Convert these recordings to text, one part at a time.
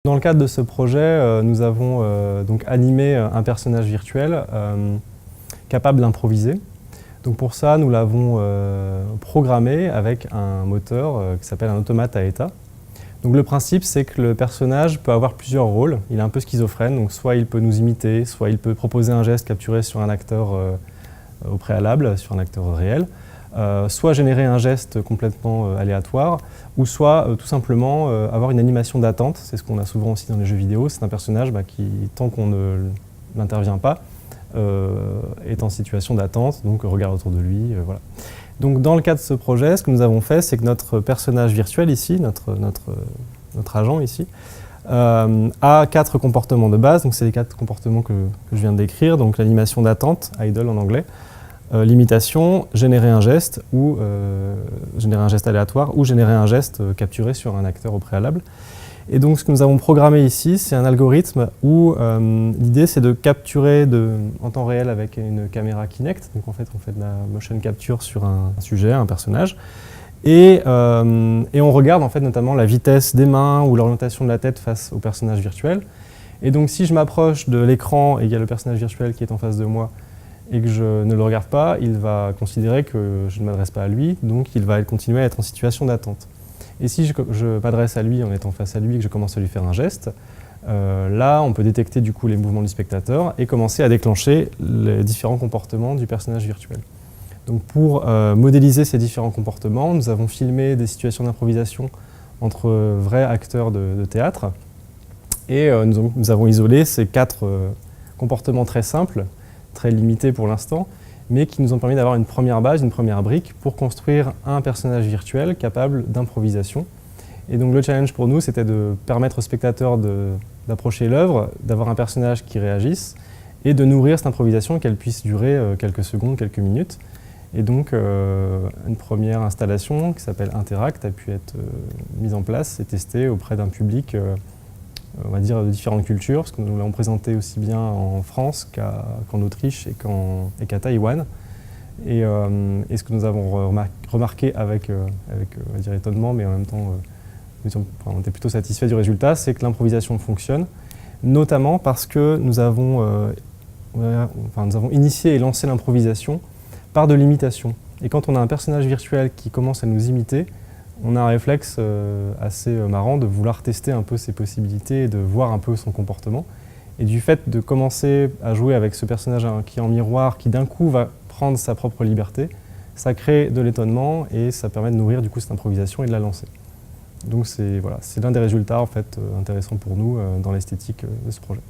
Dans le cadre de ce projet, nous avons donc animé un personnage virtuel capable d'improviser. Donc pour ça, nous l'avons programmé avec un moteur qui s'appelle un automate à état. Donc le principe, c'est que le personnage peut avoir plusieurs rôles. Il est un peu schizophrène, donc soit il peut nous imiter, soit il peut proposer un geste capturé sur un acteur au préalable, sur un acteur réel, soit générer un geste complètement aléatoire, ou soit tout simplement avoir une animation d'attente. C'est ce qu'on a souvent aussi dans les jeux vidéo. C'est un personnage qui, tant qu'on n'intervient pas, est en situation d'attente, donc regarde autour de lui. Voilà. Donc dans le cadre de ce projet, ce que nous avons fait, c'est que notre personnage virtuel ici, notre agent ici, a 4 comportements de base. Donc c'est les 4 comportements que je viens de décrire. Donc l'animation d'attente, idle en anglais, l'imitation, générer un geste aléatoire ou générer un geste capturé sur un acteur au préalable. Et donc ce que nous avons programmé ici, c'est un algorithme où l'idée c'est de capturer en temps réel avec une caméra Kinect. Donc en fait on fait de la motion capture sur un sujet, un personnage. Et on regarde en fait notamment la vitesse des mains ou l'orientation de la tête face au personnage virtuel. Et donc si je m'approche de l'écran et il y a le personnage virtuel qui est en face de moi et que je ne le regarde pas, il va considérer que je ne m'adresse pas à lui, donc il va continuer à être en situation d'attente. Et si je m'adresse à lui en étant face à lui et que je commence à lui faire un geste, là on peut détecter du coup les mouvements du spectateur et commencer à déclencher les différents comportements du personnage virtuel. Donc pour modéliser ces différents comportements, nous avons filmé des situations d'improvisation entre vrais acteurs de théâtre et nous avons isolé ces 4 comportements très simples, très limités pour l'instant, mais qui nous ont permis d'avoir une première base, une première brique pour construire un personnage virtuel capable d'improvisation. Et donc le challenge pour nous, c'était de permettre au spectateur d'approcher l'œuvre, d'avoir un personnage qui réagisse et de nourrir cette improvisation, qu'elle puisse durer quelques secondes, quelques minutes. Et donc une première installation qui s'appelle Interact a pu être mise en place et testée auprès d'un public on va dire de différentes cultures, parce que nous l'avons présenté aussi bien en France qu'en Autriche et qu'à Taïwan. Et ce que nous avons remarqué avec on va dire étonnement, mais en même temps on était plutôt satisfait du résultat, c'est que l'improvisation fonctionne, notamment parce que nous avons initié et lancé l'improvisation par de l'imitation. Et quand on a un personnage virtuel qui commence à nous imiter, on a un réflexe assez marrant de vouloir tester un peu ses possibilités et de voir un peu son comportement. Et du fait de commencer à jouer avec ce personnage qui est en miroir, qui d'un coup va prendre sa propre liberté, ça crée de l'étonnement et ça permet de nourrir du coup cette improvisation et de la lancer. Donc c'est l'un des résultats en fait, intéressants pour nous dans l'esthétique de ce projet.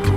Good.